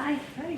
Hi. Hi.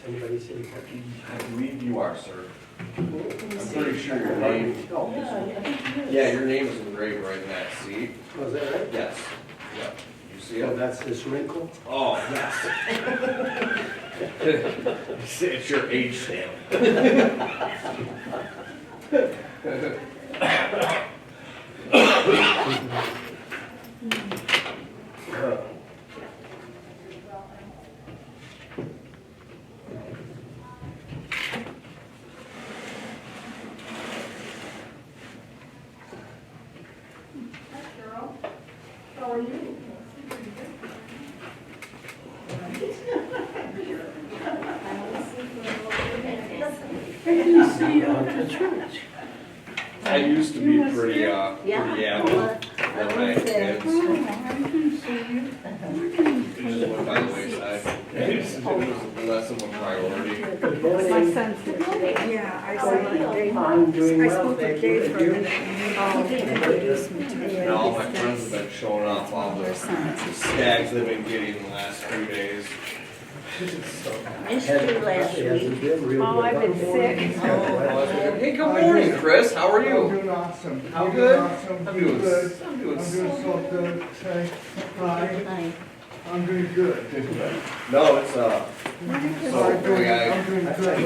Anybody see that? I believe you are, sir. I'm pretty sure your name, yeah, your name is engraved right in that seat. Was that right? Yes. Yep. You see Oh, it? that's this wrinkle? Oh, yes. It's your age stamp. How are you? I didn't see you at the church. I used to be pretty, Yeah. pretty avid when I had kids. Oh, I didn't see you. It just went by the wayside. It was less of a priority. Good My morning. son's here today. Yeah, I saw you. I'm doing I well, spoke with thank Dave for a you. minute. He introduced me to me. And all my friends have been showing off all the Their sons. stags they've been getting the last few days. Missed you last Hasn't week. been real Oh, good. I've been sick. Hey, good morning, Chris. How are I'm you? doing awesome. How I'm good? doing awesome. I'm doing good. I'm I'm doing doing so good. Say hi. Hi. I'm doing good. No, it's so I'm we doing, got I'm doing I good.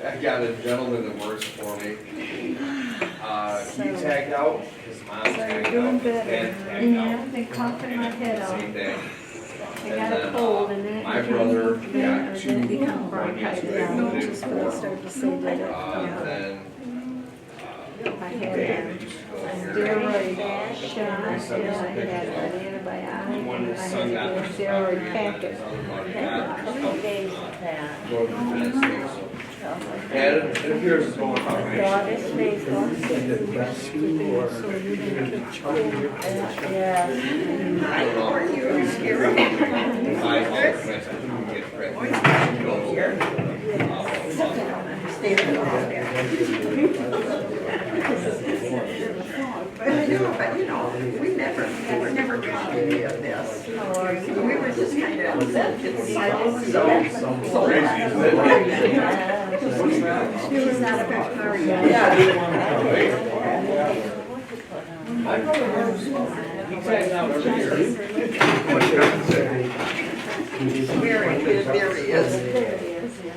I got a gentleman that works for me. He tagged out, his mom tagged doing out, his better. dad tagged Yeah, out. I've been coughing my head The off. same day. I got a cold and then it My became, brother or got then two, it became one bronchitis. yesterday, Yeah, one the day just when I started to say that. then, I had they a used to go here. steroid shot, I had an antibiotic, When and his I son had got to this, get a steroid his packet. other buddy Had a got, couple days of that. go to the United States, so. And it appears it's going fine. Daughter's face was, So you didn't get cold. yeah. I don't know. I think we can get pregnant. But you know, we never got any of this. We were just kind of upset to see all She's not a good party. My brother works, he tags out every year. Very good, there he is. There it is. You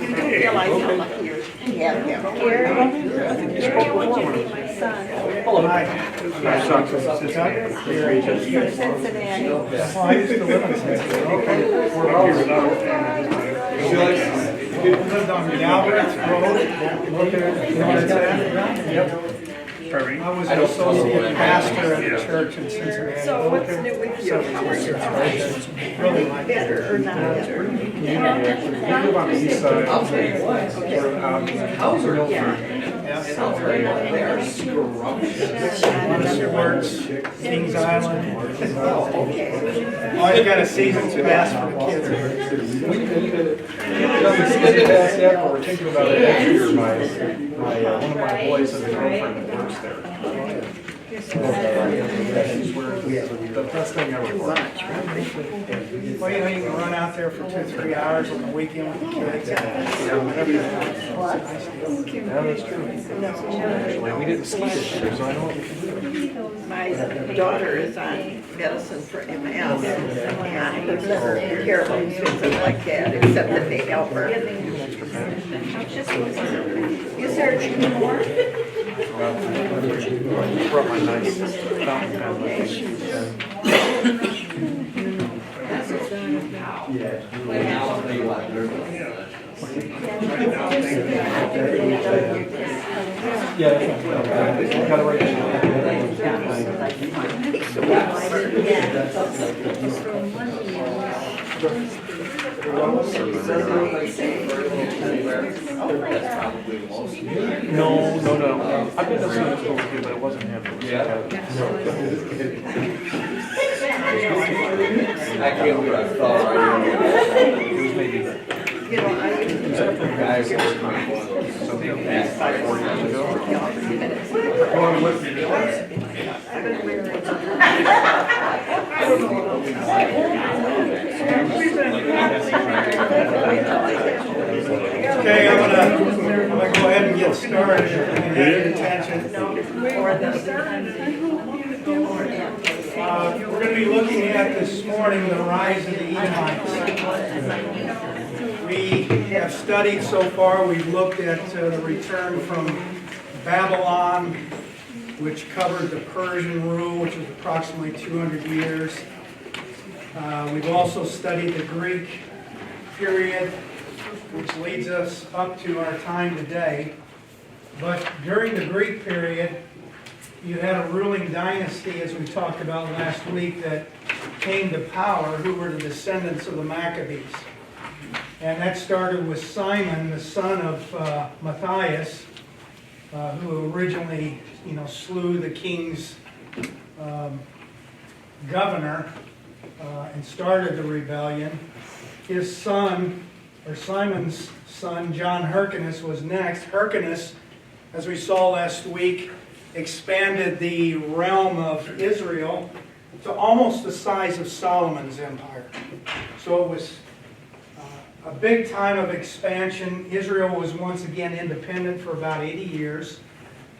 don't realize how lucky you have him. Gary, Gary, I want you to be my son. From Cincinnati. Well, I used to live in Cincinnati. She likes, Lived on Galbraith Road. Look at, you know where it's at? Yep. I was an associate pastor at a church in Cincinnati. So what's new with you? How are you? Really like it. Better or not better? We live on the east side. I'll tell you what, how's her? And I'll tell you what, they are scrumptious. Monster Works, Kings Island. Always got a season pass for the kids. We're thinking about it next year. One of my boys has a girlfriend that works there. The best thing ever. Well, you know, you can run out there for 2-3 hours on the weekend with the kids. We didn't ski this year, so I don't. My daughter is on medicine for MS, and her liver and terrible things like that, except that they help her. Is there any more? Brought my nice fountain pen with No. I've been to Sunday school with you, but it wasn't him. It was I can't believe I thought right It was maybe You know, I even guys. something past 5 years ago. Okay, I'm gonna go ahead and get started. And have your attention. We're going to be looking at this morning the rise of the Edomites. We have studied so far, we've looked at the return from Babylon, which covered the Persian rule, which was approximately 200 years. We've also studied the Greek period, which leads us up to our time today. But during the Greek period, you had a ruling dynasty, as we talked about last week, that came to power, who were the descendants of the Maccabees. And that started with Simon, the son of Matthias, who originally, slew the king's governor and started the rebellion. His son, or Simon's son, John Hyrcanus, was next. Hyrcanus, as we saw last week, expanded the realm of Israel to almost the size of Solomon's empire. So it was a big time of expansion. Israel was once again independent for about 80 years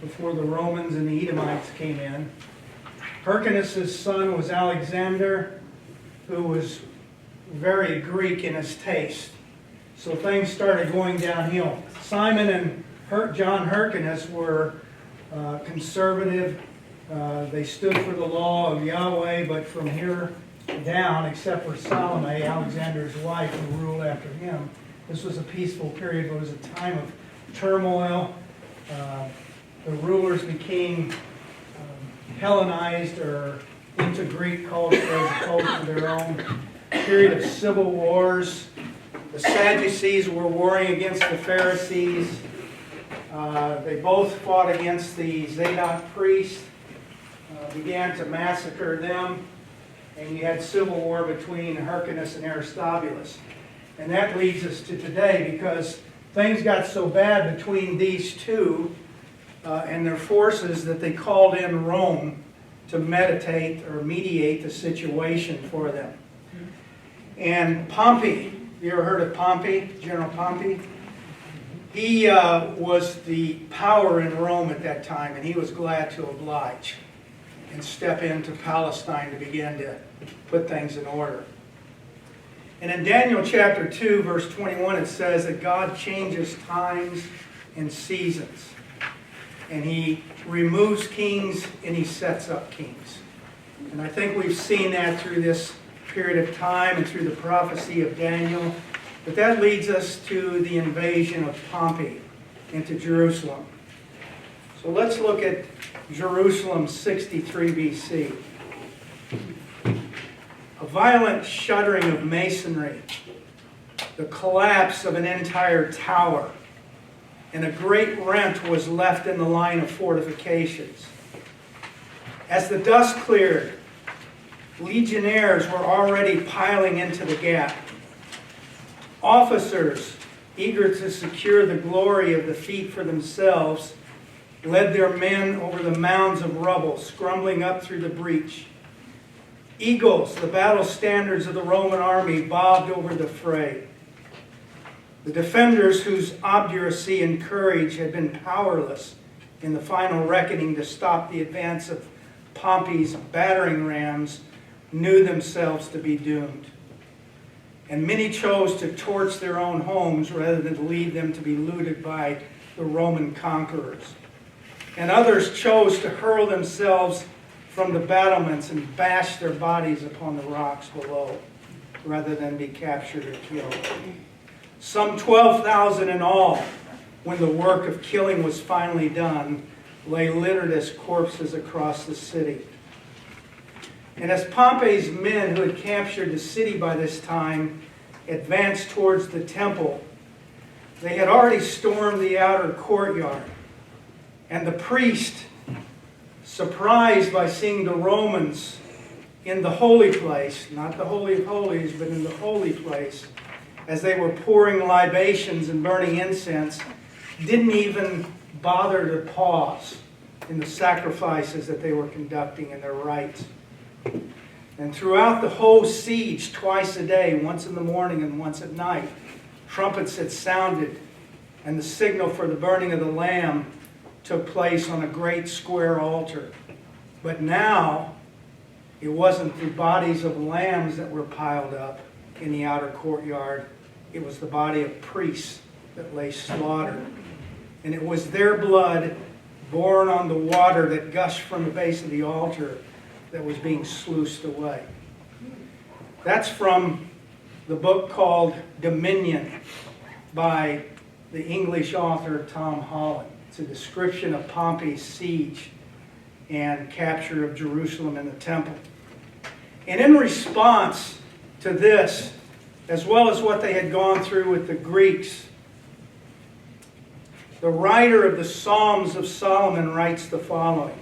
before the Romans and the Edomites came in. Hyrcanus' son was Alexander, who was very Greek in his taste. So things started going downhill. Simon and John Hyrcanus were conservative. They stood for the law of Yahweh, but from here down, except for Salome, Alexander's wife, who ruled after him, this was a peaceful period, but it was a time of turmoil. The rulers became Hellenized or into Greek culture as a culture of their own. Period of civil wars. The Sadducees were warring against the Pharisees. They both fought against the Zadok priests, began to massacre them, and you had civil war between Hyrcanus and Aristobulus. And that leads us to today, because things got so bad between these two and their forces that they called in Rome to mediate the situation for them. And Pompey, you ever heard of Pompey, General Pompey? He was the power in Rome at that time, and he was glad to oblige and step into Palestine to begin to put things in order. And in Daniel chapter 2, verse 21, it says that God changes times and seasons. And he removes kings and he sets up kings. And I think we've seen that through this period of time and through the prophecy of Daniel. But that leads us to the invasion of Pompey into Jerusalem. So let's look at Jerusalem 63 BC. A violent shuddering of masonry, the collapse of an entire tower, and a great rent was left in the line of fortifications. As the dust cleared, legionnaires were already piling into the gap. Officers, eager to secure the glory of the feat for themselves, led their men over the mounds of rubble, scrambling up through the breach. Eagles, the battle standards of the Roman army, bobbed over the fray. The defenders, whose obduracy and courage had been powerless in the final reckoning to stop the advance of Pompey's battering rams, knew themselves to be doomed. And many chose to torch their own homes rather than leave them to be looted by the Roman conquerors. And others chose to hurl themselves from the battlements and bash their bodies upon the rocks below, rather than be captured or killed. Some 12,000 in all, when the work of killing was finally done, lay littered as corpses across the city. And as Pompey's men, who had captured the city by this time, advanced towards the temple, they had already stormed the outer courtyard. And the priest, surprised by seeing the Romans in the holy place, not the Holy of Holies, but in the holy place, as they were pouring libations and burning incense, didn't even bother to pause in the sacrifices that they were conducting in their rites. And throughout the whole siege, twice a day, once in the morning and once at night, trumpets had sounded, and the signal for the burning of the lamb took place on a great square altar. But now, it wasn't the bodies of lambs that were piled up in the outer courtyard. It was the body of priests that lay slaughtered. And it was their blood borne on the water that gushed from the base of the altar that was being sluiced away. That's from the book called Dominion by the English author Tom Holland. It's a description of Pompey's siege and capture of Jerusalem and the temple. And in response to this, as well as what they had gone through with the Greeks, the writer of the Psalms of Solomon writes the following.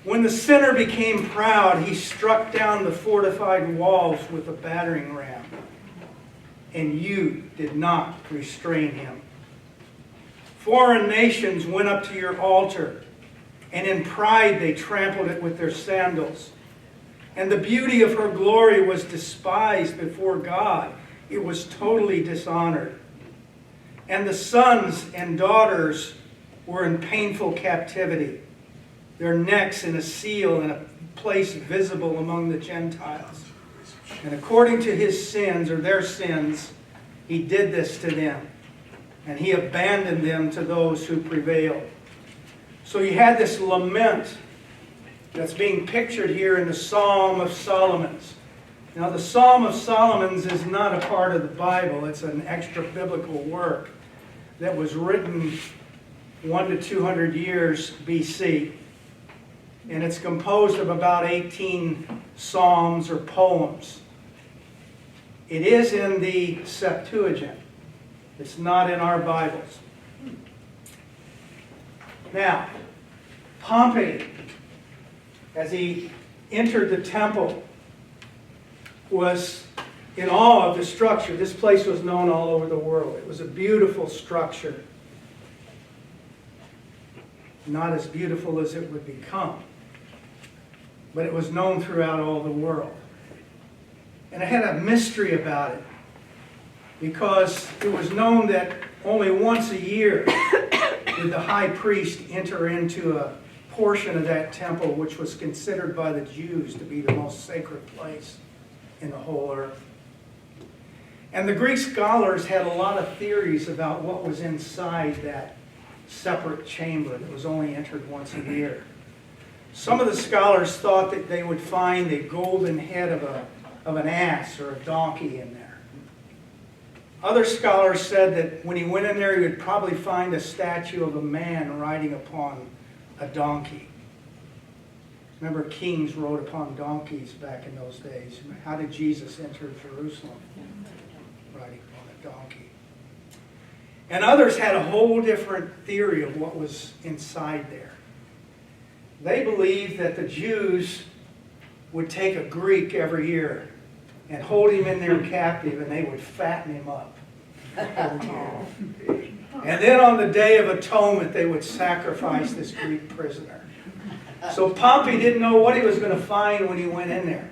When the sinner became proud, he struck down the fortified walls with a battering ram, and you did not restrain him. Foreign nations went up to your altar, and in pride they trampled it with their sandals. And the beauty of her glory was despised before God. It was totally dishonored. And the sons and daughters were in painful captivity, their necks in a seal in a place visible among the Gentiles. And according to his sins, or their sins, he did this to them. And he abandoned them to those who prevailed. So you had this lament that's being pictured here in the Psalm of Solomon's. Now the Psalm of Solomon's is not a part of the Bible. It's an extra biblical work that was written 100 to 200 years BC. And it's composed of about 18 psalms or poems. It is in the Septuagint. It's not in our Bibles. Now, Pompey, as he entered the temple, was in awe of the structure. This place was known all over the world. It was a beautiful structure. Not as beautiful as it would become, but it was known throughout all the world. And it had a mystery about it, because it was known that only once a year did the high priest enter into a portion of that temple which was considered by the Jews to be the most sacred place in the whole earth. And the Greek scholars had a lot of theories about what was inside that separate chamber that was only entered once a year. Some of the scholars thought that they would find the golden head of an ass or a donkey in there. Other scholars said that when he went in there, he would probably find a statue of a man riding upon a donkey. Remember, kings rode upon donkeys back in those days. How did Jesus enter Jerusalem? Riding upon a donkey. And others had a whole different theory of what was inside there. They believed that the Jews would take a Greek every year and hold him in there captive, and they would fatten him up every year. And then on the Day of Atonement, they would sacrifice this Greek prisoner. So Pompey didn't know what he was going to find when he went in there.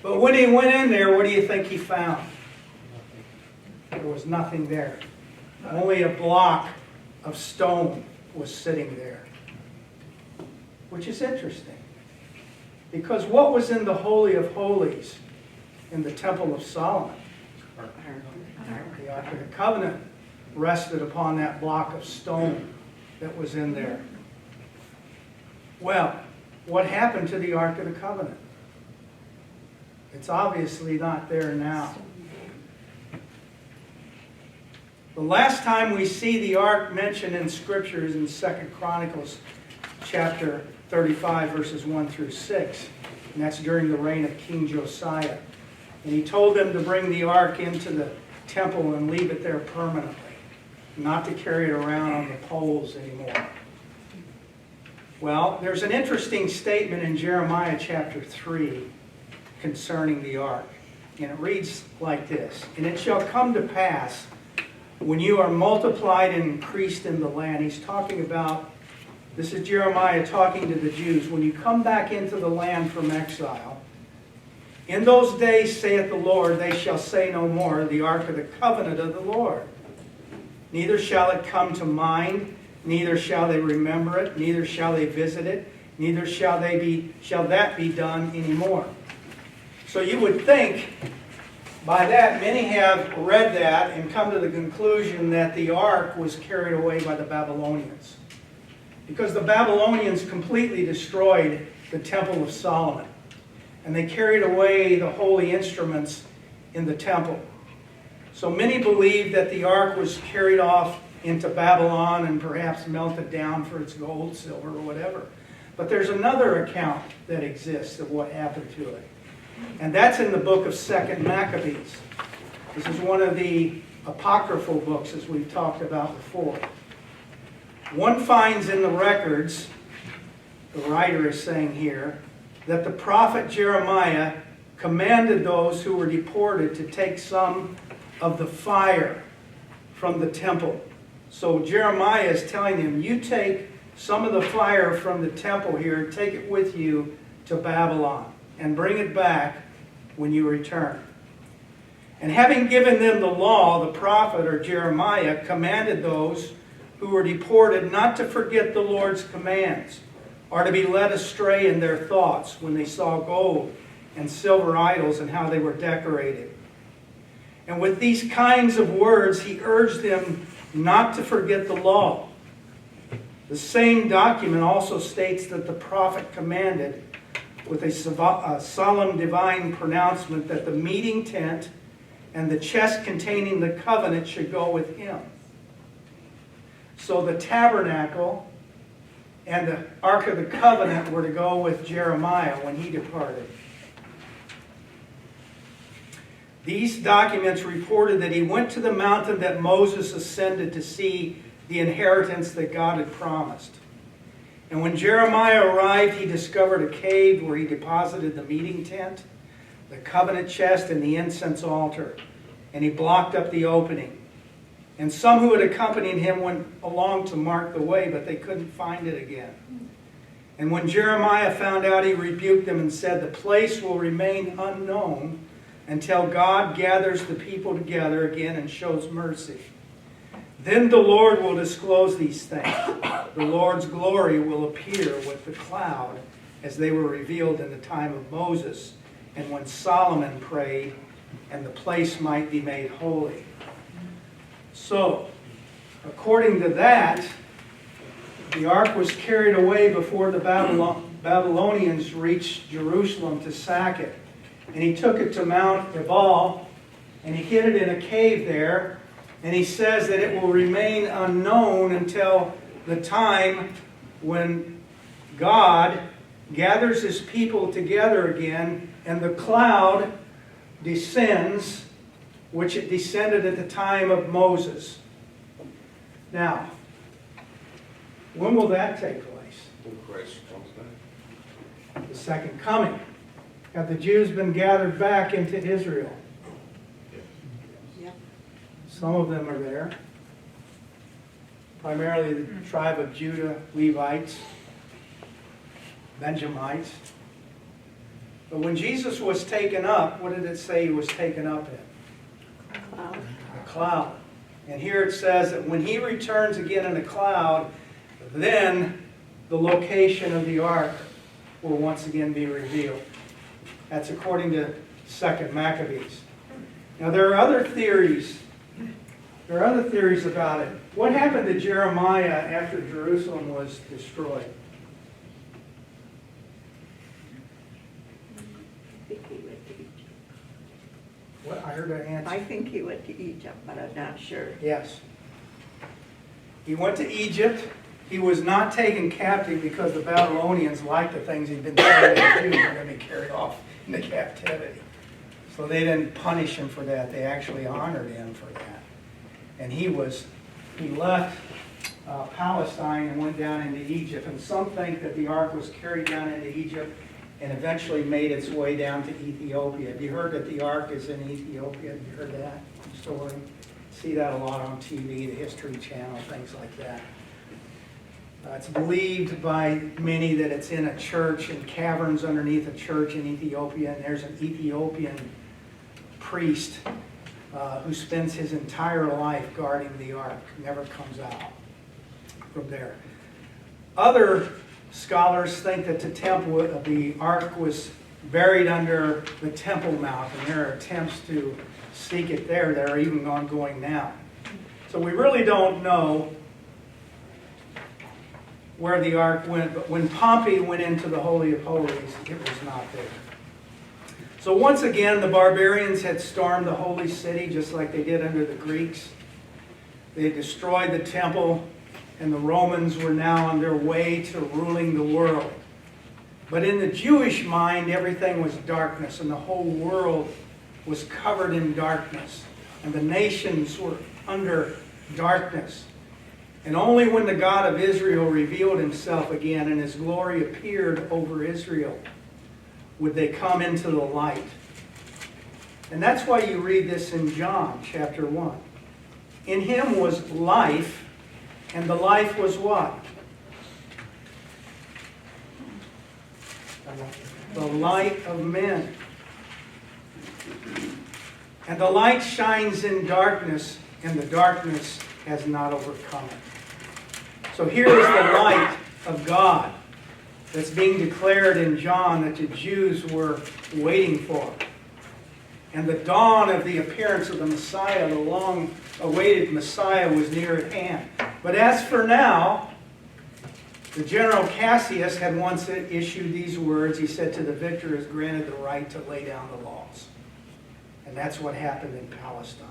But when he went in there, what do you think he found? There was nothing there. Only a block of stone was sitting there. Which is interesting. Because what was in the Holy of Holies in the Temple of Solomon? The Ark of the Covenant rested upon that block of stone that was in there. Well, what happened to the Ark of the Covenant? It's obviously not there now. The last time we see the ark mentioned in Scripture is in 2 Chronicles chapter 35, verses 1 through 6. And that's during the reign of King Josiah. And he told them to bring the ark into the temple and leave it there permanently, not to carry it around on the poles anymore. Well, there's an interesting statement in Jeremiah chapter 3 concerning the ark. And it reads like this: "And it shall come to pass, when you are multiplied and increased in the land," he's talking about, this is Jeremiah talking to the Jews, "when you come back into the land from exile, in those days, saith the Lord, they shall say no more, the ark of the covenant of the Lord. Neither shall it come to mind, neither shall they remember it, neither shall they visit it, neither shall that be done anymore." So you would think, by that, many have read that and come to the conclusion that the ark was carried away by the Babylonians. Because the Babylonians completely destroyed the Temple of Solomon. And they carried away the holy instruments in the temple. So many believe that the ark was carried off into Babylon and perhaps melted down for its gold, silver, or whatever. But there's another account that exists of what happened to it. And that's in the book of 2 Maccabees. This is one of the apocryphal books, as we've talked about before. One finds in the records, the writer is saying here, that the prophet Jeremiah commanded those who were deported to take some of the fire from the temple. So Jeremiah is telling them, you take some of the fire from the temple here, take it with you to Babylon, and bring it back when you return. And having given them the law, the prophet, or Jeremiah, commanded those who were deported not to forget the Lord's commands, or to be led astray in their thoughts when they saw gold and silver idols and how they were decorated. And with these kinds of words, he urged them not to forget the law. The same document also states that the prophet commanded, with a solemn divine pronouncement, that the meeting tent and the chest containing the covenant should go with him. So the tabernacle and the Ark of the Covenant were to go with Jeremiah when he departed. These documents reported that he went to the mountain that Moses ascended to see the inheritance that God had promised. And when Jeremiah arrived, he discovered a cave where he deposited the meeting tent, the covenant chest, and the incense altar. And he blocked up the opening. And some who had accompanied him went along to mark the way, but they couldn't find it again. And when Jeremiah found out, he rebuked them and said, "The place will remain unknown until God gathers the people together again and shows mercy. Then the Lord will disclose these things. The Lord's glory will appear with the cloud, as they were revealed in the time of Moses, and when Solomon prayed, and the place might be made holy." So, according to that, the ark was carried away before the Babylonians reached Jerusalem to sack it. And he took it to Mount Ebal, and he hid it in a cave there. And he says that it will remain unknown until the time when God gathers his people together again, and the cloud descends, which it descended at the time of Moses. Now, when will that take place? When Christ comes back. The second coming. Have the Jews been gathered back into Israel? Yep. Some of them are there. primarily the tribe of Judah, Levites, Benjamites. But when Jesus was taken up, what did it say he was taken up in? A cloud. And here it says that when he returns again in a cloud, then the location of the ark will once again be revealed. That's according to 2 Maccabees. Now there are other theories. There are other theories about it. What happened to Jeremiah after Jerusalem was destroyed? What? I heard an answer. I think he went to Egypt, but I'm not sure. Yes. He went to Egypt. He was not taken captive because the Babylonians liked the things he'd been telling the Jews were going to be carried off into captivity. So they didn't punish him for that. They actually honored him for that. And he left Palestine and went down into Egypt. And some think that the ark was carried down into Egypt and eventually made its way down to Ethiopia. Have you heard that the ark is in Ethiopia? Have you heard that story? See that a lot on TV, the History Channel, things like that. It's believed by many that it's in a church, in caverns underneath a church in Ethiopia, and there's an Ethiopian priest who spends his entire life guarding the ark, never comes out from there. Other scholars think that the ark was buried under the Temple Mount, and there are attempts to seek it there that are even ongoing now. So we really don't know where the ark went, but when Pompey went into the Holy of Holies, it was not there. So once again, the barbarians had stormed the holy city just like they did under the Greeks. They destroyed the temple, and the Romans were now on their way to ruling the world. But in the Jewish mind, everything was darkness, and the whole world was covered in darkness, and the nations were under darkness. And only when the God of Israel revealed himself again and his glory appeared over Israel would they come into the light. And that's why you read this in John chapter 1. In him was life, and the life was what? The light of men. And the light shines in darkness, and the darkness has not overcome it. So here is the light of God that's being declared in John that the Jews were waiting for. And the dawn of the appearance of the Messiah, the long-awaited Messiah, was near at hand. But as for now, the General Cassius had once issued these words. He said, "To the victor is granted the right to lay down the laws." And that's what happened in Palestine.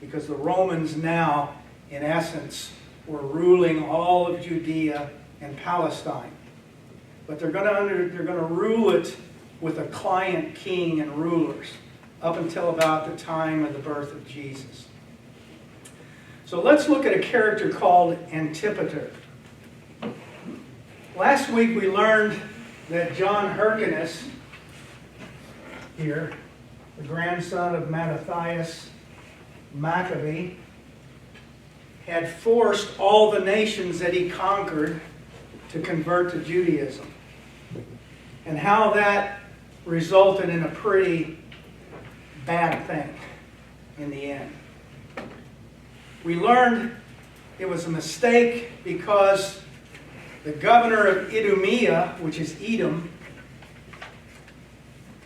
Because the Romans now, in essence, were ruling all of Judea and Palestine. But they're going to rule it with a client king and rulers up until about the time of the birth of Jesus. So let's look at a character called Antipater. Last week we learned that John Hyrcanus, here, the grandson of Mattathias Maccabee, had forced all the nations that he conquered to convert to Judaism. And how that resulted in a pretty bad thing in the end. We learned it was a mistake because the governor of Idumea, which is Edom,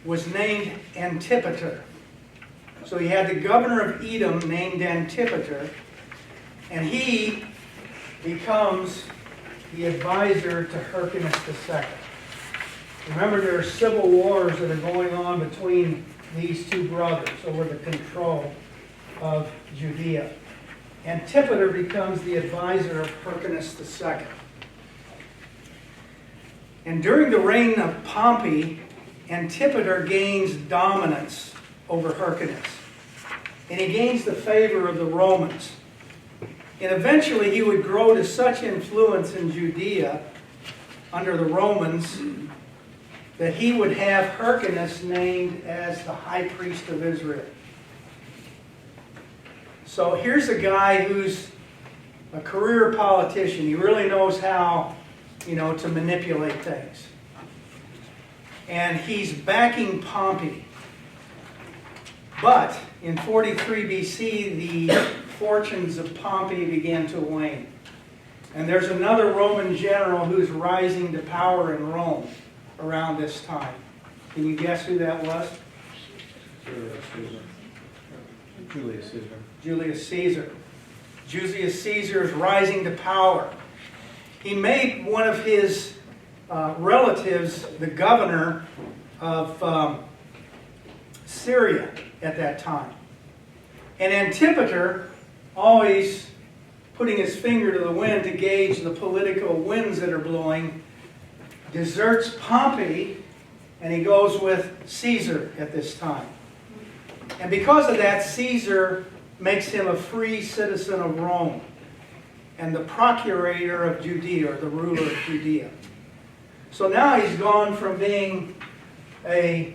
was named Antipater. So he had the governor of Edom named Antipater, and he becomes the advisor to Hyrcanus II. Remember, there are civil wars that are going on between these two brothers over the control of Judea. Antipater becomes the advisor of Hyrcanus II. And during the reign of Pompey, Antipater gains dominance over Hyrcanus. And he gains the favor of the Romans. And eventually he would grow to such influence in Judea under the Romans that he would have Hyrcanus named as the high priest of Israel. So here's a guy who's a career politician. He really knows how, to manipulate things. And he's backing Pompey. But in 43 BC, the fortunes of Pompey began to wane. And there's another Roman general who's rising to power in Rome around this time. Can you guess who that was? Julius Caesar. Julius Caesar. Julius Caesar is rising to power. He made one of his relatives the governor of Syria at that time. And Antipater, always putting his finger to the wind to gauge the political winds that are blowing, deserts Pompey, and he goes with Caesar at this time. And because of that, Caesar makes him a free citizen of Rome and the procurator of Judea, or the ruler of Judea. So now he's gone from being an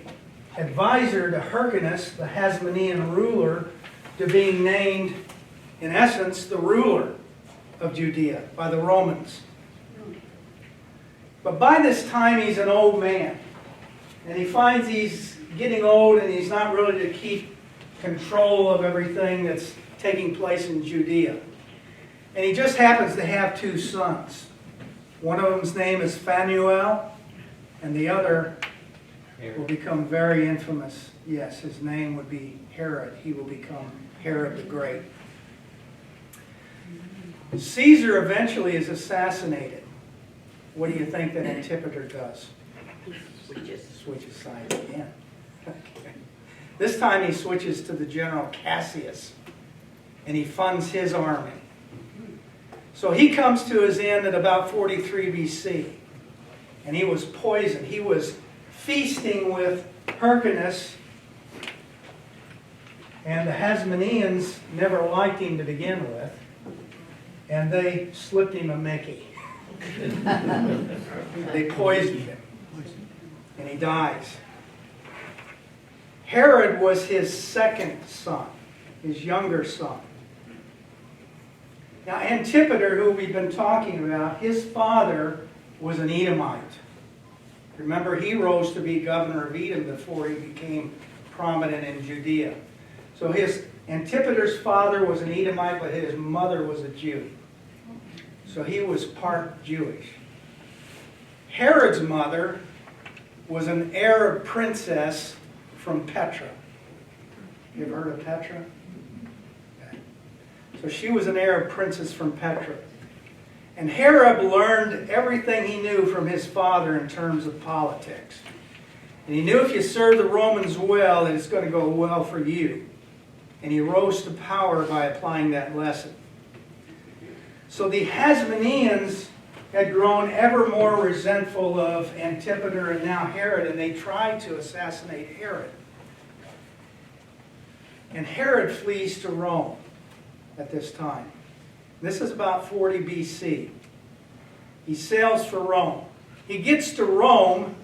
advisor to Hyrcanus, the Hasmonean ruler, to being named, in essence, the ruler of Judea by the Romans. But by this time, he's an old man. And he finds he's getting old and he's not really to keep control of everything that's taking place in Judea. And he just happens to have two sons. One of them's name is Phanuel, and the other will become very infamous. Yes, his name would be Herod. He will become Herod the Great. Caesar eventually is assassinated. What do you think that Antipater does? Switches sides again. Okay. This time he switches to the general Cassius, and he funds his army. So he comes to his end at about 43 BC, and he was poisoned. He was feasting with Hyrcanus, and the Hasmoneans never liked him to begin with, and they slipped him a Mickey. They poisoned him, and he dies. Herod was his second son, his younger son. Now Antipater, who we've been talking about, his father was an Edomite. Remember, he rose to be governor of Edom before he became prominent in Judea. So Antipater's father was an Edomite, but his mother was a Jew. So he was part Jewish. Herod's mother was an Arab princess from Petra. You ever heard of Petra? Okay. So she was an Arab princess from Petra. And Herod learned everything he knew from his father in terms of politics. And he knew if you serve the Romans well, that it's going to go well for you. And he rose to power by applying that lesson. So the Hasmoneans had grown ever more resentful of Antipater and now Herod, and they tried to assassinate Herod. And Herod flees to Rome at this time. This is about 40 BC. He sails for Rome. He gets to Rome,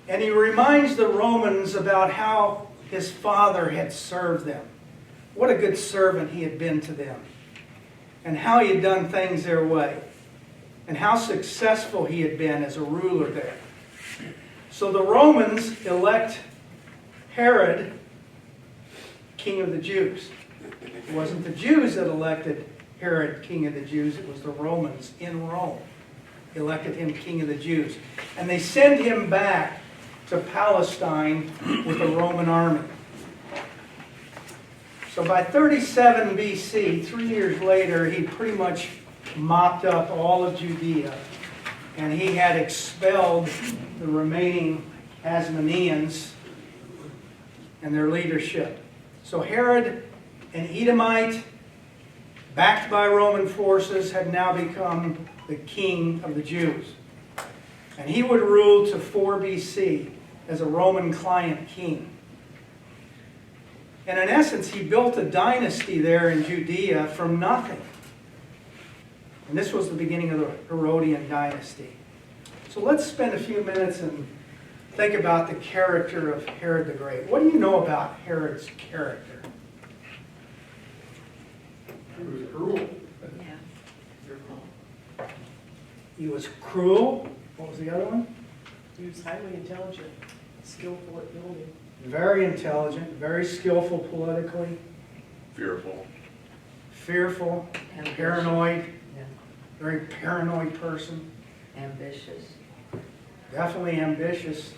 and he reminds the Romans about how his father had served them. What a good servant he had been to them. And how he had done things their way. And how successful he had been as a ruler there. So the Romans elect Herod king of the Jews. It wasn't the Jews that elected Herod king of the Jews. It was the Romans in Rome elected him king of the Jews. And they send him back to Palestine with the Roman army. So by 37 BC, 3 years later, he pretty much mopped up all of Judea, and he had expelled the remaining Hasmoneans and their leadership. So Herod, an Edomite, backed by Roman forces, had now become the king of the Jews. And he would rule to 4 BC as a Roman client king. And in essence, he built a dynasty there in Judea from nothing. And this was the beginning of the Herodian dynasty. So let's spend a few minutes and think about the character of Herod the Great. What do you know about Herod's character? He was cruel. Yeah. He was cruel. What was the other one? He was highly intelligent, skillful at building. Very intelligent, very skillful politically, Fearful. fearful, Ambitious. paranoid, Yeah. very paranoid person, Ambitious. definitely ambitious.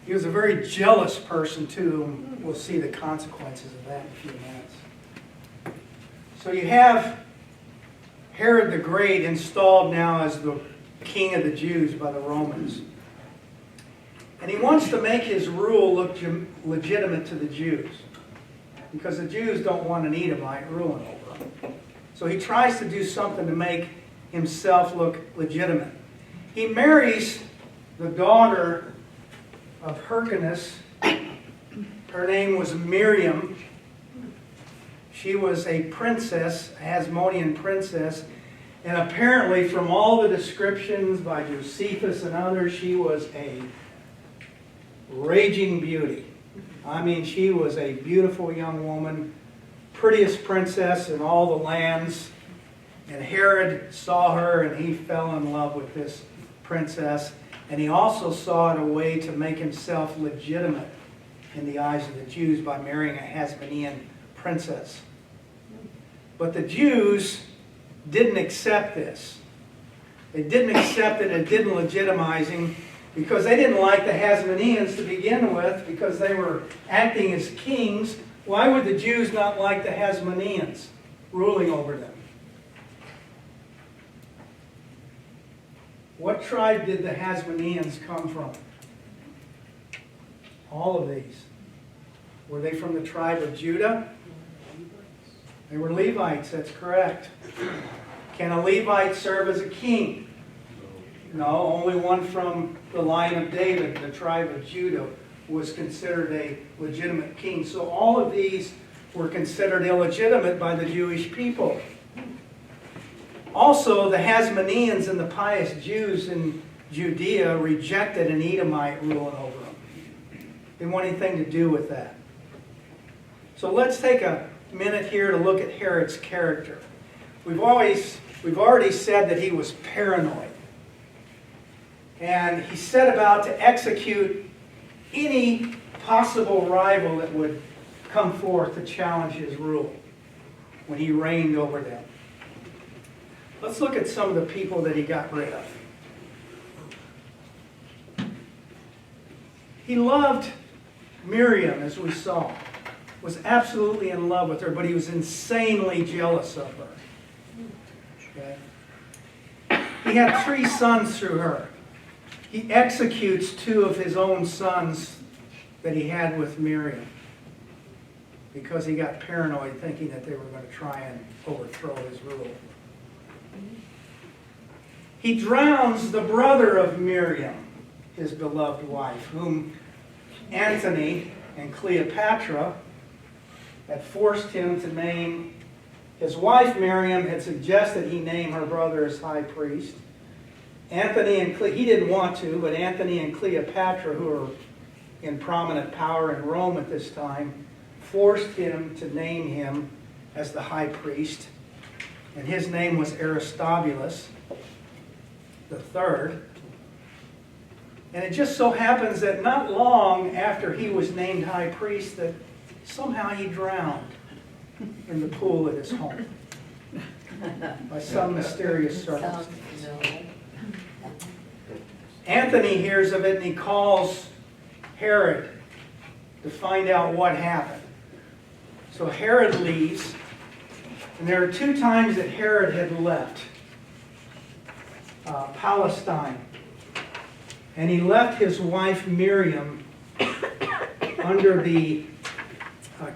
He was a very jealous person too, and we'll see the consequences of that in a few minutes. So you have Herod the Great installed now as the king of the Jews by the Romans. And he wants to make his rule look legitimate to the Jews, because the Jews don't want an Edomite ruling over them. So he tries to do something to make himself look legitimate. He marries the daughter of Hyrcanus. Her name was Miriam. She was a princess, a Hasmonean princess, and apparently from all the descriptions by Josephus and others, she was a raging beauty. I mean, she was a beautiful young woman, prettiest princess in all the lands. And Herod saw her and he fell in love with this princess. And he also saw it a way to make himself legitimate in the eyes of the Jews by marrying a Hasmonean princess. But the Jews didn't accept this. They didn't accept it, it didn't legitimize him, because they didn't like the Hasmoneans to begin with, because they were acting as kings. Why would the Jews not like the Hasmoneans ruling over them? What tribe did the Hasmoneans come from? All of these. Were they from the tribe of Judah? They were Levites, that's correct. Can a Levite serve as a king? No, only one from the line of David, the tribe of Judah, was considered a legitimate king. So all of these were considered illegitimate by the Jewish people. Also, the Hasmoneans and the pious Jews in Judea rejected an Edomite ruling over them. They didn't want anything to do with that. So let's take a minute here to look at Herod's character. We've already said that he was paranoid. And he set about to execute any possible rival that would come forth to challenge his rule when he reigned over them. Let's look at some of the people that he got rid of. He loved Miriam, as we saw, was absolutely in love with her, but he was insanely jealous of her. Okay? He had 3 sons through her. He executes 2 of his own sons that he had with Miriam because he got paranoid thinking that they were going to try and overthrow his rule. He drowns the brother of Miriam, his beloved wife, whom Antony and Cleopatra had forced him to name. His wife Miriam had suggested he name her brother as high priest. Antony and he didn't want to, but Antony and Cleopatra, who were in prominent power in Rome at this time, forced him to name him as the high priest. And his name was Aristobulus III. And it just so happens that not long after he was named high priest, that somehow he drowned in the pool at his home by some mysterious circumstance. Anthony hears of it and he calls Herod to find out what happened. So Herod leaves, and there are 2 times that Herod had left Palestine. And he left his wife Miriam under the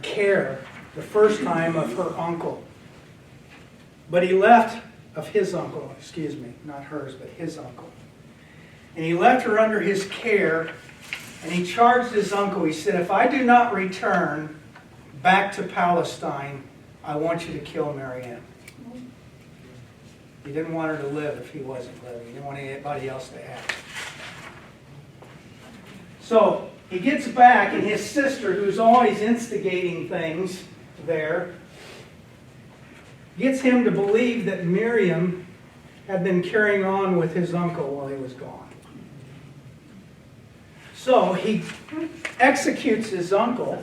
care, the first time, of her uncle. But he left, of his uncle, excuse me, not hers, but his uncle. And he left her under his care, and he charged his uncle. He said, if I do not return back to Palestine, I want you to kill Marianne. He didn't want her to live if he wasn't living. He didn't want anybody else to have. So he gets back, and his sister, who's always instigating things there, gets him to believe that Miriam had been carrying on with his uncle while he was gone. So he executes his uncle,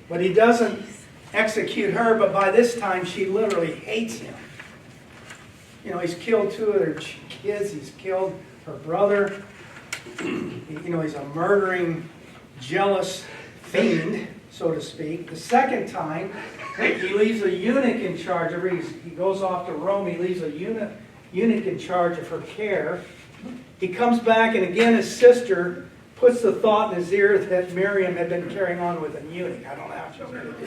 but he doesn't execute her, but by this time she literally hates him. You know, he's killed 2 of their kids, he's killed her brother. You know, he's a murdering, jealous fiend, so to speak. The second time, he leaves a eunuch in charge of her. He goes off to Rome, he leaves a eunuch in charge of her care. He comes back, and again his sister puts the thought in his ear that Miriam had been carrying on with a eunuch. I don't know how she's going to do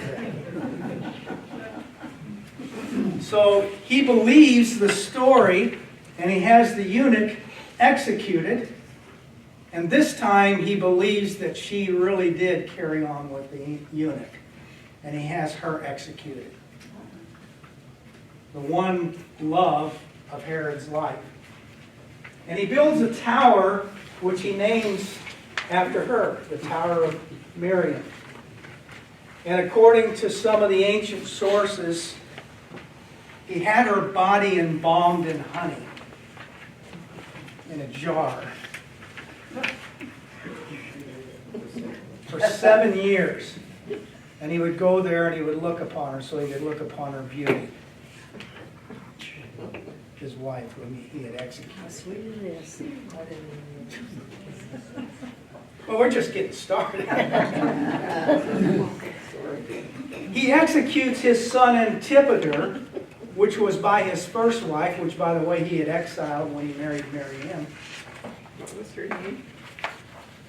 that. So he believes the story, and he has the eunuch executed. And this time he believes that she really did carry on with the eunuch. And he has her executed. The one love of Herod's life. And he builds a tower which he names after her, the Tower of Miriam. And according to some of the ancient sources, he had her body embalmed in honey in a jar for 7 years. And he would go there and he would look upon her so he could look upon her beauty. His wife, whom he had executed. How sweet it is. Well, we're just getting started. He executes his son Antipater, which was by his first wife, which, by the way, he had exiled when he married Marianne. What was her name?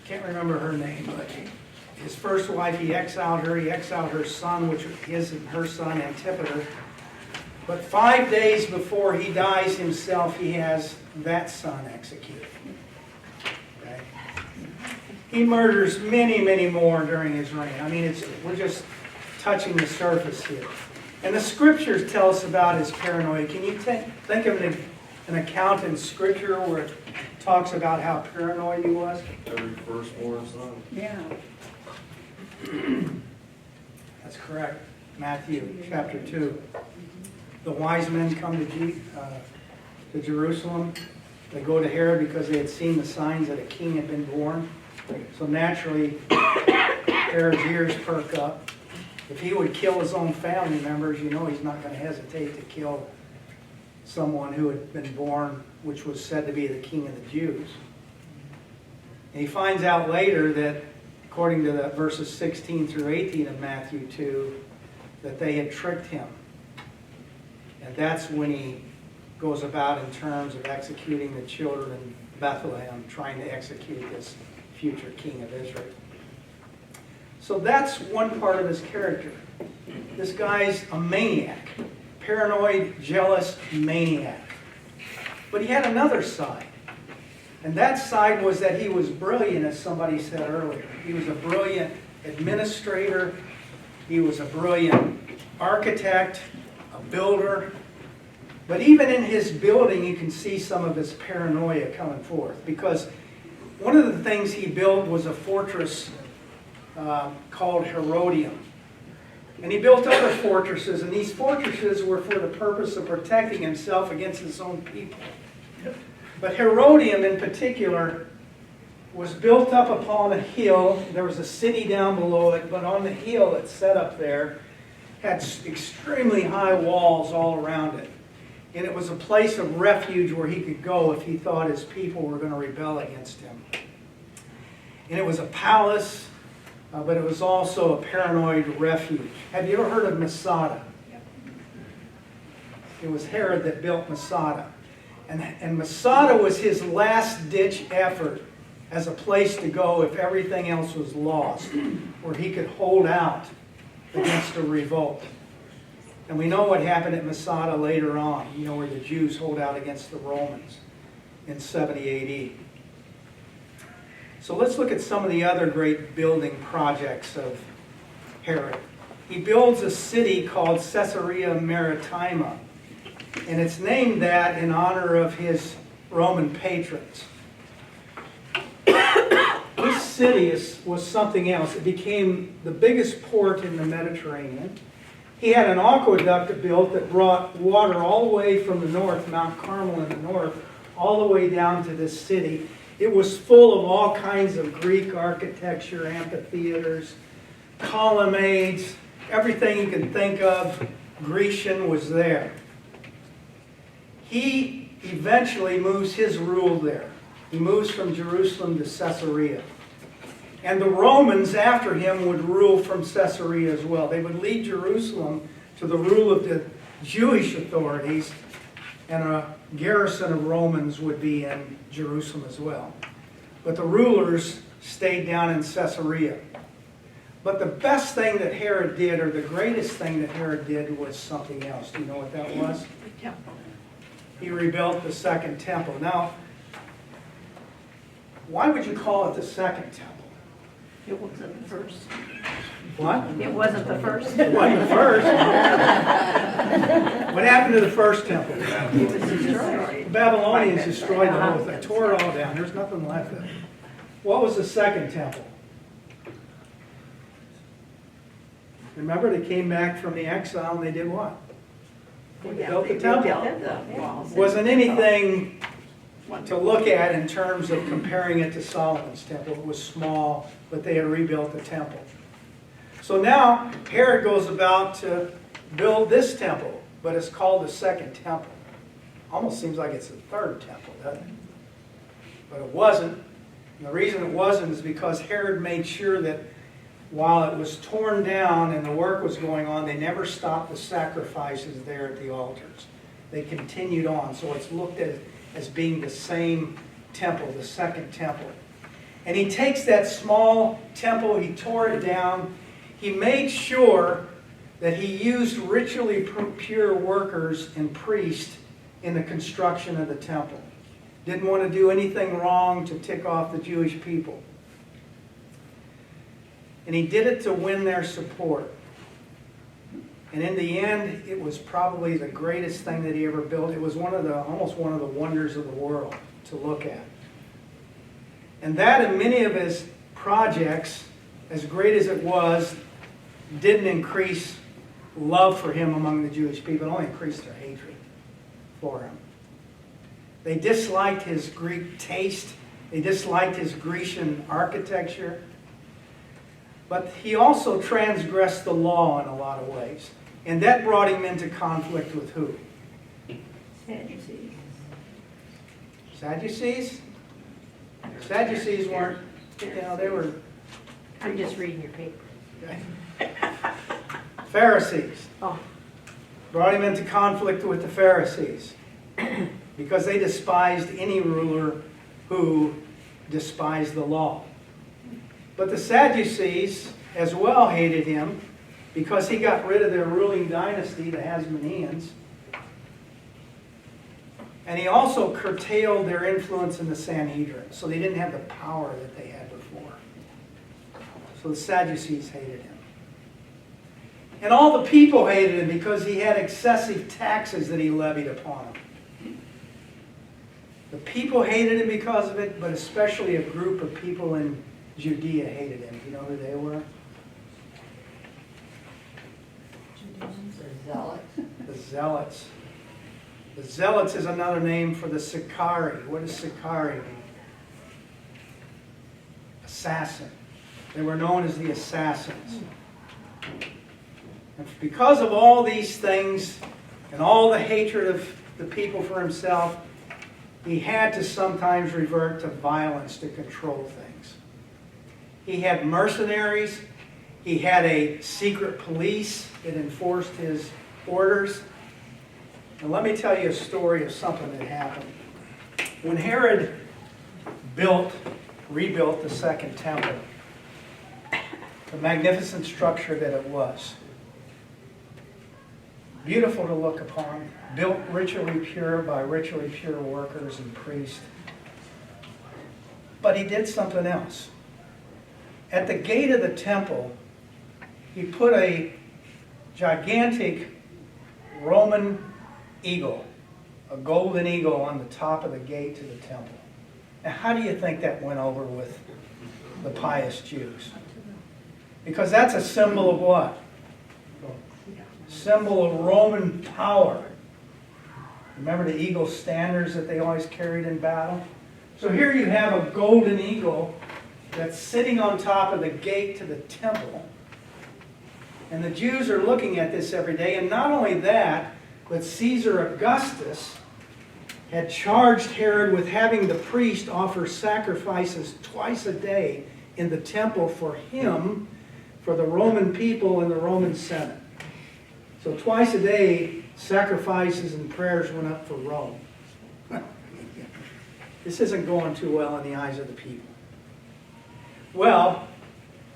Can't remember her name, but his first wife, he exiled her. He exiled her son, which was his and her son Antipater. But 5 days before he dies himself, he has that son executed. Okay? He murders many, many more during his reign. I mean, we're just touching the surface here. And the scriptures tell us about his paranoia. Can you think of an account in scripture where it talks about how paranoid he was? Every firstborn son. Yeah. That's correct. Matthew chapter 2. The wise men come to Jerusalem. They go to Herod because they had seen the signs that a king had been born. So naturally, Herod's ears perk up. If he would kill his own family members, you know he's not going to hesitate to kill someone who had been born, which was said to be the king of the Jews. And he finds out later that, according to the verses 16 through 18 of Matthew 2, that they had tricked him. And that's when he goes about in terms of executing the children in Bethlehem, trying to execute this future king of Israel. So that's one part of his character. This guy's a maniac, paranoid, jealous maniac. But he had another side. And that side was that he was brilliant, as somebody said earlier. He was a brilliant administrator. He was a brilliant architect, a builder. But even in his building, you can see some of his paranoia coming forth. Because one of the things he built was a fortress called Herodium. And he built other fortresses, and these fortresses were for the purpose of protecting himself against his own people. But Herodium in particular was built up upon a hill. There was a city down below it, but on the hill that's set up there had extremely high walls all around it. And it was a place of refuge where he could go if he thought his people were going to rebel against him. And it was a palace, but it was also a paranoid refuge. Have you ever heard of Masada? It was Herod that built Masada. And Masada was his last-ditch effort as a place to go if everything else was lost, where he could hold out against a revolt. And we know what happened at Masada later on, you know, where the Jews hold out against the Romans in 70 AD. So let's look at some of the other great building projects of Herod. He builds a city called Caesarea Maritima, and it's named that in honor of his Roman patrons. This city was something else. It became the biggest port in the Mediterranean. He had an aqueduct built that brought water all the way from the north, Mount Carmel in the north, all the way down to this city. It was full of all kinds of Greek architecture, amphitheaters, colonnades, everything you can think of, Grecian was there. He eventually moves his rule there. He moves from Jerusalem to Caesarea. And the Romans after him would rule from Caesarea as well. They would lead Jerusalem to the rule of the Jewish authorities, and a garrison of Romans would be in Jerusalem as well. But the rulers stayed down in Caesarea. But the best thing that Herod did, or the greatest thing that Herod did, was something else. Do you know what that was? He rebuilt the second temple. Now, why would you call it the second temple? It wasn't the first. What? It wasn't the first. It wasn't the first. What happened to the first temple? It was destroyed. The Babylonians destroyed the whole thing, tore it all down. There's nothing left of it. What was the second temple? Remember, they came back from the exile and they did what? They built the temple. Wasn't anything to look at in terms of comparing it to Solomon's temple. It was small, but they had rebuilt the temple. So now Herod goes about to build this temple, but it's called the second temple. Almost seems like it's the third temple, doesn't it? But it wasn't. And the reason it wasn't is because Herod made sure that while it was torn down and the work was going on, they never stopped the sacrifices there at the altars. They continued on, so it's looked at as being the same temple, the second temple. And he takes that small temple, he tore it down, he made sure that he used ritually pure workers and priests in the construction of the temple. Didn't want to do anything wrong to tick off the Jewish people. And he did it to win their support. And in the end, it was probably the greatest thing that he ever built. It was almost one of the wonders of the world to look at. And that and many of his projects, as great as it was, didn't increase love for him among the Jewish people. It only increased their hatred for him. They disliked his Greek taste. They disliked his Grecian architecture. But he also transgressed the law in a lot of ways. And that brought him into conflict with who? Sadducees. Sadducees? Sadducees weren't, they were I'm just reading your paper. Pharisees. Oh. Brought him into conflict with the Pharisees because they despised any ruler who despised the law. But the Sadducees as well hated him because he got rid of their ruling dynasty, the Hasmoneans. And he also curtailed their influence in the Sanhedrin, so they didn't have the power that they had before. So the Sadducees hated him. And all the people hated him because he had excessive taxes that he levied upon them. The people hated him because of it, but especially a group of people in Judea hated him. Do you know who they were? The Zealots. The Zealots. The Zealots is another name for the Sicarii. What does Sicarii mean? Assassin. They were known as the assassins. And because of all these things and all the hatred of the people for himself, he had to sometimes revert to violence to control things. He had mercenaries. He had a secret police that enforced his orders. And let me tell you a story of something that happened. When Herod rebuilt the second temple, the magnificent structure that it was, beautiful to look upon, built ritually pure by ritually pure workers and priests. But he did something else. At the gate of the temple, he put a gigantic Roman eagle, a golden eagle on the top of the gate to the temple. Now, how do you think that went over with the pious Jews? Because that's a symbol of what? symbol of Roman power. Remember the eagle standards that they always carried in battle? So here you have a golden eagle that's sitting on top of the gate to the temple. And the Jews are looking at this every day. And not only that, but Caesar Augustus had charged Herod with having the priest offer sacrifices twice a day in the temple for him, for the Roman people and the Roman Senate. So twice a day, sacrifices and prayers went up for Rome. This isn't going too well in the eyes of the people. Well,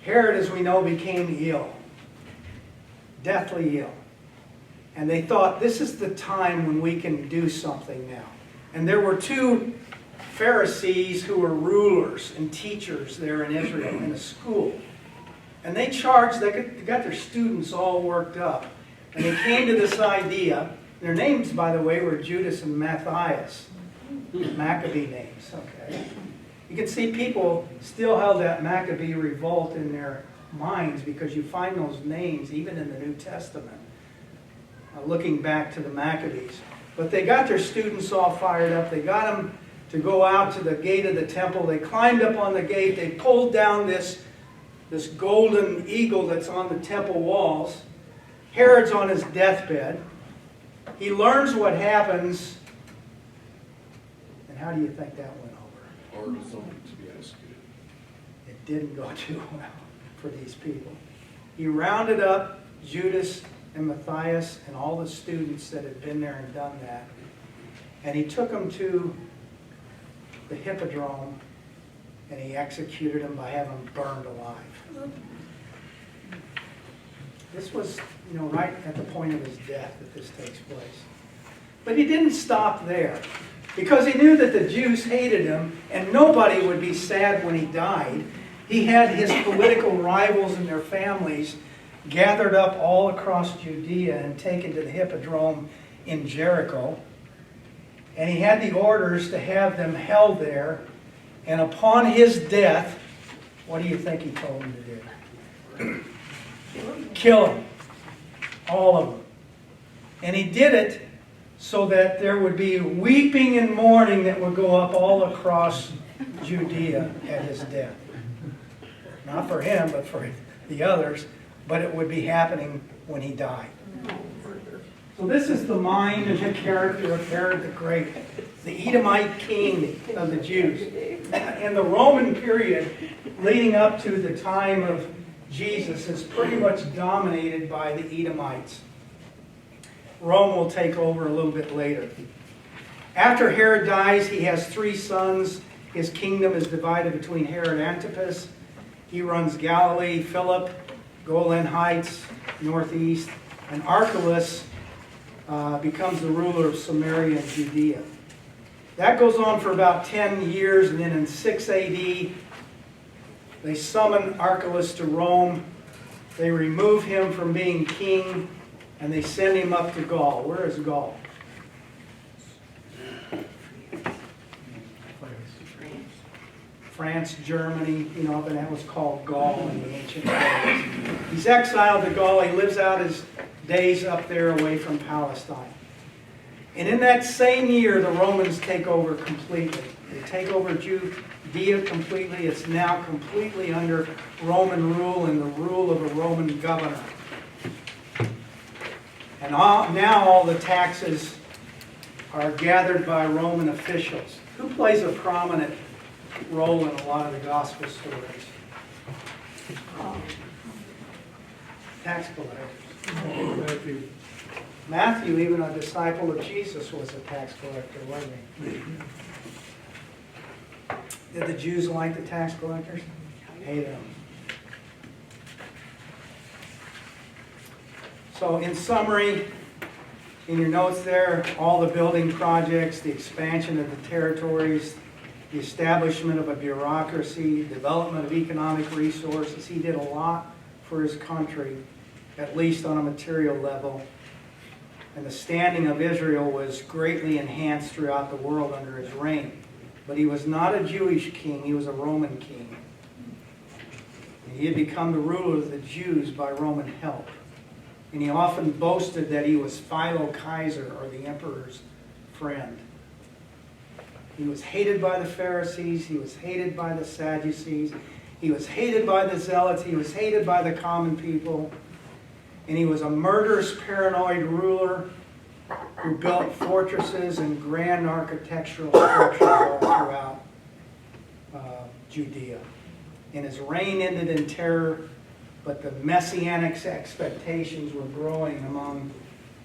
Herod, as we know, became ill, deathly ill. And they thought, this is the time when we can do something now. And there were two Pharisees who were rulers and teachers there in Israel in a school. And they charged, they got their students all worked up. And they came to this idea. Their names, by the way, were Judas and Matthias. Maccabee names, okay. You can see people still held that Maccabee revolt in their minds because you find those names even in the New Testament, looking back to the Maccabees. But they got their students all fired up. They got them to go out to the gate of the temple. They climbed up on the gate. They pulled down this golden eagle that's on the temple walls. Herod's on his deathbed. He learns what happens. And how do you think that went over? Orders them to be executed. It didn't go too well for these people. He rounded up Judas and Matthias and all the students that had been there and done that. And he took them to the Hippodrome and he executed them by having them burned alive. This was, right at the point of his death that this takes place. But he didn't stop there, because he knew that the Jews hated him and nobody would be sad when he died. He had his political rivals and their families gathered up all across Judea and taken to the Hippodrome in Jericho. And he had the orders to have them held there. And upon his death, what do you think he told them to do? Kill them. All of them. And he did it so that there would be weeping and mourning that would go up all across Judea at his death. Not for him, but for the others. But it would be happening when he died. So this is the mind and the character of Herod the Great, the Edomite king of the Jews. And the Roman period leading up to the time of Jesus is pretty much dominated by the Edomites. Rome will take over a little bit later. After Herod dies, he has 3 sons. His kingdom is divided between Herod Antipas. He runs Galilee, Philip, Golan Heights, northeast, and Archelaus becomes the ruler of Samaria and Judea. That goes on for about 10 years, and then in 6 AD, they summon Archelaus to Rome. They remove him from being king, and they send him up to Gaul. Where is Gaul? France, Germany, but that was called Gaul in the ancient days. He's exiled to Gaul. He lives out his days up there away from Palestine. And in that same year, the Romans take over completely. They take over Judea completely. It's now completely under Roman rule and the rule of a Roman governor. And now all the taxes are gathered by Roman officials. Who plays a prominent role in a lot of the gospel stories? Tax collectors. Matthew, even a disciple of Jesus, was a tax collector, wasn't he? Did the Jews like the tax collectors? Hated them. So in summary, in your notes there, all the building projects, the expansion of the territories, the establishment of a bureaucracy, development of economic resources. He did a lot for his country, at least on a material level. And the standing of Israel was greatly enhanced throughout the world under his reign. But he was not a Jewish king, he was a Roman king. And he had become the ruler of the Jews by Roman help. And he often boasted that he was Philo Kaiser, or the emperor's friend. He was hated by the Pharisees. He was hated by the Sadducees. He was hated by the Zealots. He was hated by the common people. And he was a murderous, paranoid ruler who built fortresses and grand architectural structures all throughout Judea. And his reign ended in terror, but the messianic expectations were growing among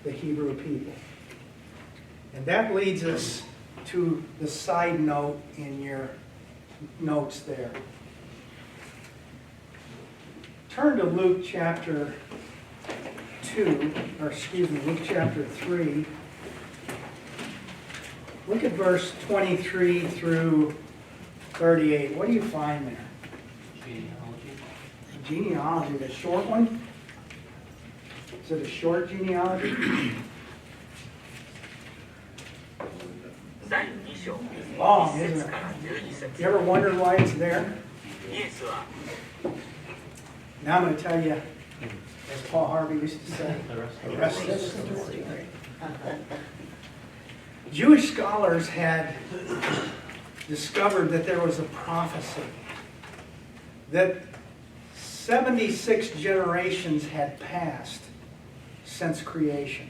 the Hebrew people. And that leads us to the side note in your notes there. Turn to Luke chapter 2, or excuse me, Luke chapter 3. Look at verse 23 through 38. What do you find there? Genealogy, the short one? Is it a short genealogy? Long, isn't it? You ever wondered why it's there? Now I'm going to tell you, as Paul Harvey used to say, the rest of the story. Jewish scholars had discovered that there was a prophecy that 76 generations had passed since creation.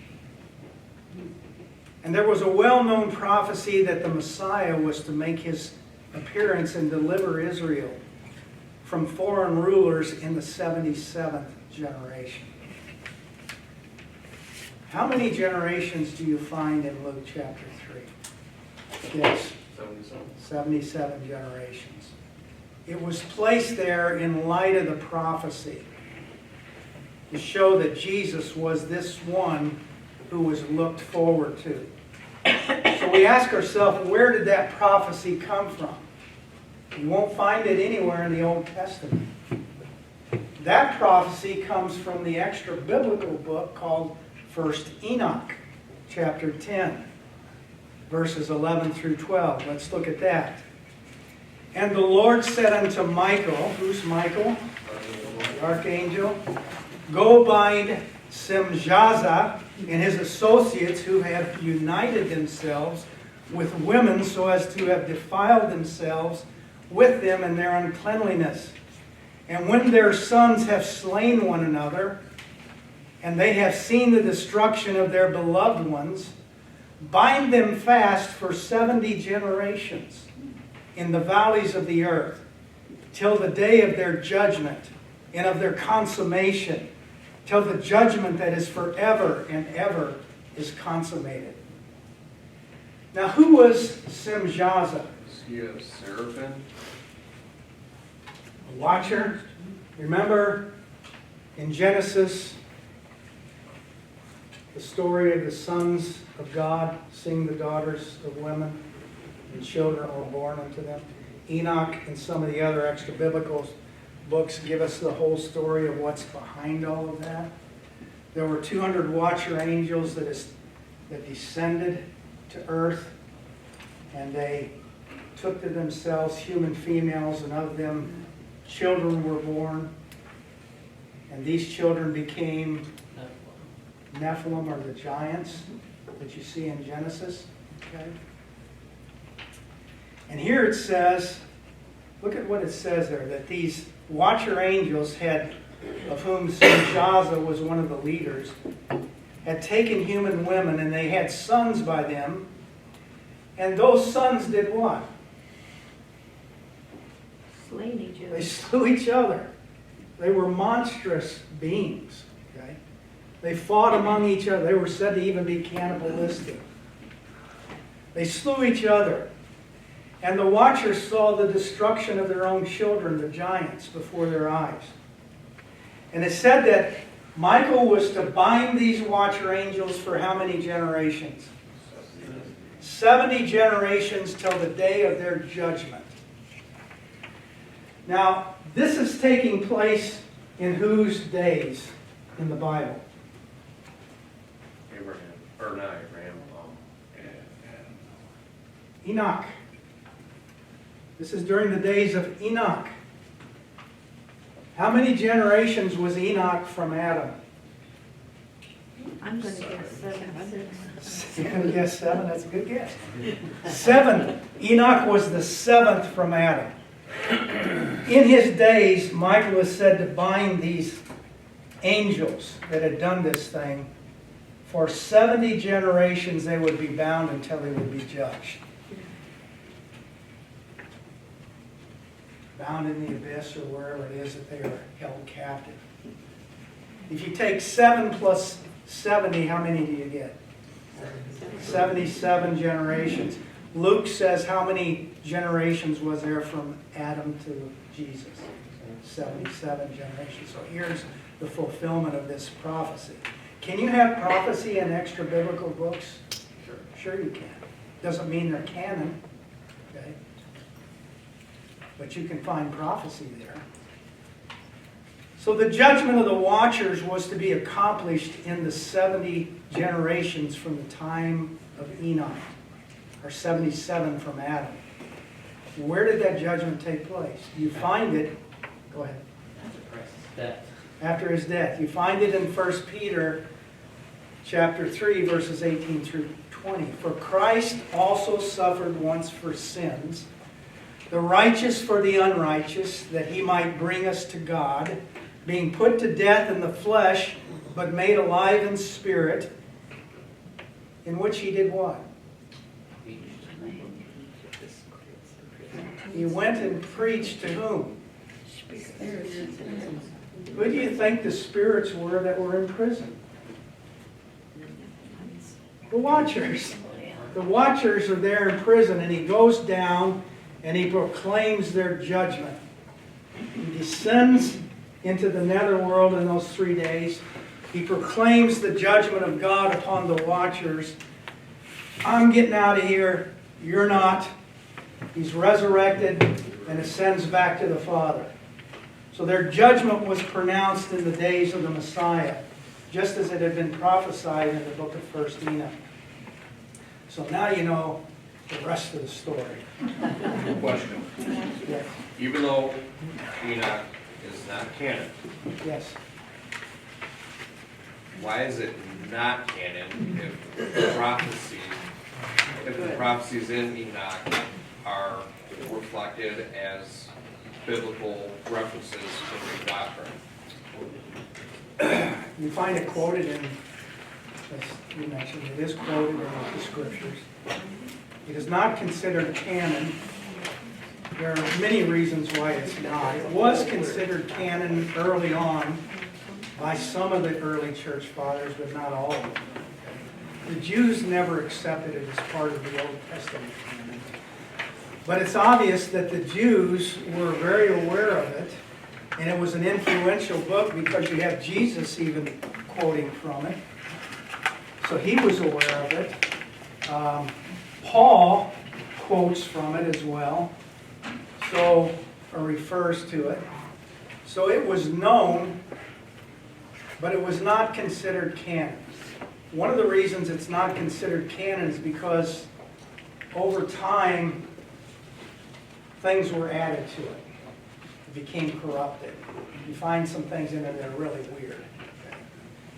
And there was a well-known prophecy that the Messiah was to make his appearance and deliver Israel from foreign rulers in the 77th generation. How many generations do you find in Luke chapter 3? Yes, 77 generations. It was placed there in light of the prophecy to show that Jesus was this one who was looked forward to. So we ask ourselves, where did that prophecy come from? You won't find it anywhere in the Old Testament. That prophecy comes from the extra biblical book called 1 Enoch, chapter 10, verses 11 through 12. Let's look at that. And the Lord said unto Michael, who's Michael? The archangel. Go bind Simjaza and his associates who have united themselves with women so as to have defiled themselves with them in their uncleanliness. And when their sons have slain one another, and they have seen the destruction of their beloved ones, bind them fast for 70 generations in the valleys of the earth, till the day of their judgment and of their consummation, till the judgment that is forever and ever is consummated. Now, who was Simjaza? Is he a seraphim? A watcher? Remember in Genesis, the story of the sons of God seeing the daughters of women, and children were born unto them. Enoch and some of the other extra biblical books give us the whole story of what's behind all of that. There were 200 watcher angels that descended to earth, and they took to themselves human females, and of them children were born. And these children became Nephilim, or the giants that you see in Genesis. Okay? And here it says, look at what it says there, that these watcher angels had, of whom Simjaza was one of the leaders, had taken human women, and they had sons by them, and those sons did what? Slain each other. They slew each other. They were monstrous beings. Okay? They fought among each other. They were said to even be cannibalistic. They slew each other. And the watchers saw the destruction of their own children, the giants, before their eyes. And it said that Michael was to bind these watcher angels for how many generations? 70 generations till the day of their judgment. Now, this is taking place in whose days in the Bible? Abraham, or not Abraham, Enoch. This is during the days of Enoch. How many generations was Enoch from Adam? I'm gonna guess 7, 6. You're gonna guess 7, that's a good guess. 7, Enoch was the 7th from Adam. In his days, Michael is said to bind these angels that had done this thing. For 70 generations they would be bound until they would be judged. Bound in the abyss or wherever it is that they are held captive. If you take 7 plus 70, how many do you get? 77 generations. Luke says how many generations was there from Adam to Jesus? 77 generations. So here's the fulfillment of this prophecy. Can you have prophecy in extra biblical books? Sure you can. Doesn't mean they're canon. Okay? But you can find prophecy there. So the judgment of the watchers was to be accomplished in the 70 generations from the time of Enoch, or 77 from Adam. Where did that judgment take place? You find it, go ahead. After his death. You find it in 1 Peter chapter 3, verses 18 through 20. For Christ also suffered once for sins, the righteous for the unrighteous, that he might bring us to God, being put to death in the flesh, but made alive in spirit, in which he did what? He went and preached to whom? Who do you think the spirits were that were in prison? The watchers. The watchers are there in prison, and he goes down and he proclaims their judgment. He descends into the netherworld in those 3 days. He proclaims the judgment of God upon the watchers. I'm getting out of here. You're not. He's resurrected and ascends back to the Father. So their judgment was pronounced in the days of the Messiah, just as it had been prophesied in the book of 1 Enoch. So now you know the rest of the story. Question. Yes. Even though Enoch is not canon, Yes. why is it not canon if the prophecies in Enoch are reflected as biblical references to the doctrine? You find it quoted in, as you mentioned, it is quoted in the scriptures. It is not considered canon. There are many reasons why it's not. It was considered canon early on by some of the early church fathers, but not all of them. The Jews never accepted it as part of the Old Testament canon. But it's obvious that the Jews were very aware of it, and it was an influential book because you have Jesus even quoting from it. So he was aware of it. Paul quotes from it as well, or refers to it. So it was known, but it was not considered canon. One of the reasons it's not considered canon is because over time, things were added to it. It became corrupted. You find some things in it that are really weird,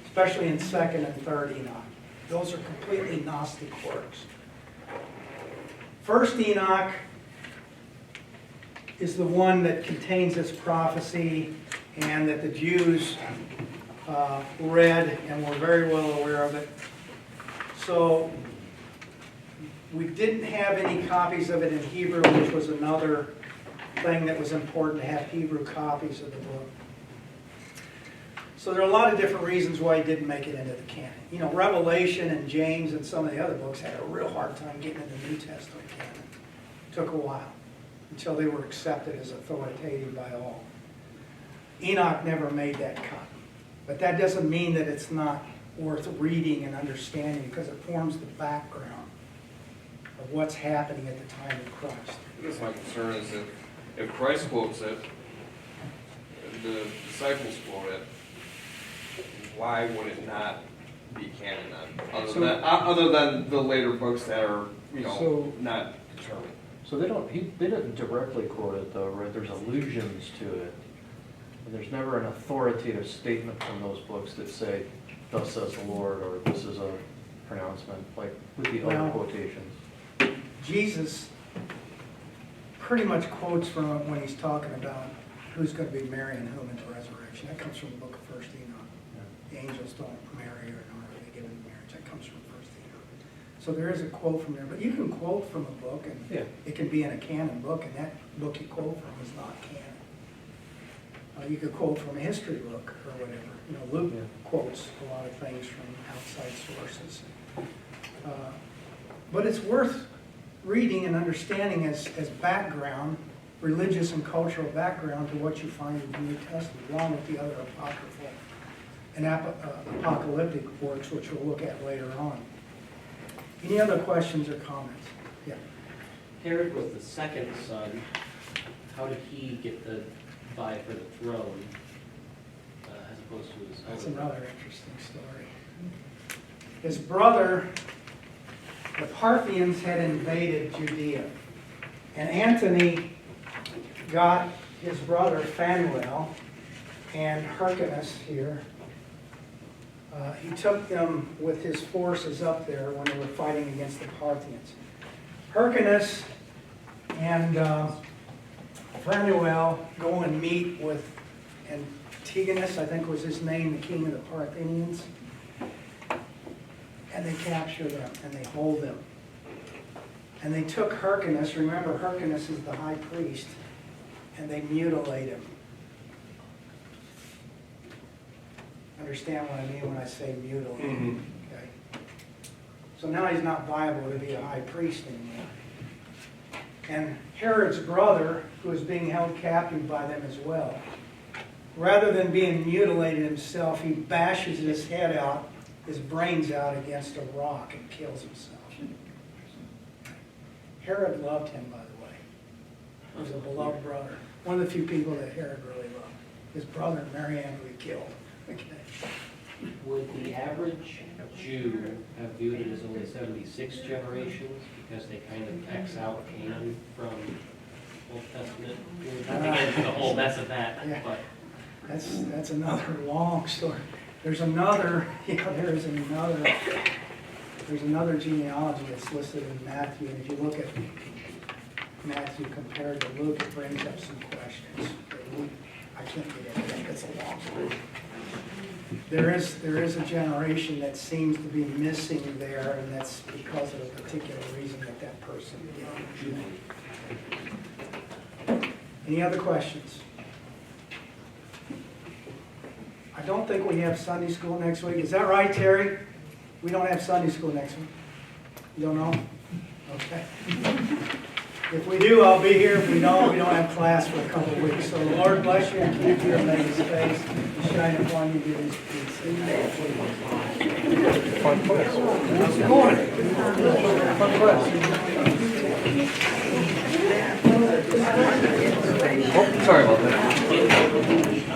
especially in 2nd and 3rd Enoch. Those are completely Gnostic works. 1st Enoch is the one that contains this prophecy and that the Jews read and were very well aware of it. So we didn't have any copies of it in Hebrew, which was another thing that was important to have Hebrew copies of the book. So there are a lot of different reasons why it didn't make it into the canon. You know, Revelation and James and some of the other books had a real hard time getting in the New Testament canon. It took a while until they were accepted as authoritative by all. Enoch never made that cut. But that doesn't mean that it's not worth reading and understanding, because it forms the background of what's happening at the time of Christ. I guess my concern is that if Christ quotes it, the disciples quote it, why would it not be canon then? Other than the later books that are, not determined. So they didn't directly quote it though, right? There's allusions to it. And there's never an authoritative statement from those books that say, thus says the Lord, or this is a pronouncement, like with the Well- other quotations. Jesus pretty much quotes from it when he's talking about who's going to be marrying whom in the resurrection. That comes from the book of First Enoch. The angels don't marry or nor are they given in marriage. That comes from First Enoch. So there is a quote from there, but you can quote from a book, and Yeah. it can be in a canon book, and that book you quote from is not canon. You could quote from a history book or whatever. You know, Luke Yeah. quotes a lot of things from outside sources. But it's worth reading and understanding as background, religious and cultural background to what you find in the New Testament, along with the other apocryphal and apocalyptic works, which we'll look at later on. Any other questions or comments? Yeah. Herod was the second son. How did he get the vie for the throne as opposed to his That's elder brother? another interesting story. His brother, the Parthians, had invaded Judea. And Antony got his brother Phanuel and Hyrcanus here. He took them with his forces up there when they were fighting against the Parthians. Hyrcanus and Phanuel go and meet with Antigonus, I think was his name, the king of the Parthians. And they capture them and they hold them. And they took Hyrcanus, remember Hyrcanus is the high priest, and they mutilate him. Understand what I mean when I say mutilate? Mhm. Okay. So now he's not viable to be a high priest anymore. And Herod's brother, who is being held captive by them as well, rather than being mutilated himself, he bashes his head out, his brains out against a rock and kills himself. Herod loved him, by the way. He was a beloved brother. One of the few people that Herod really loved. His brother, Marianne, who he killed. Okay. Would the average Jew have viewed it as only 76 generations because they kind of X out Canaan from Old Testament? Not to get into the whole mess of that, Yeah. but That's another long story. There's another genealogy that's listed in Matthew, and if you look at Matthew compared to Luke, it brings up some questions. I can't get into that, it's a long story. There is a generation that seems to be missing there, and that's because of a particular reason that person did. Any other questions? I don't think we have Sunday school next week. Is that right, Terry? We don't have Sunday school next week. You don't know? Okay. If we do, I'll be here. If we don't have class for a couple of weeks. So Lord bless you and keep you and make his face shine upon you, give his peace. Fun class. How's it going? Fun class. Oh, sorry about that.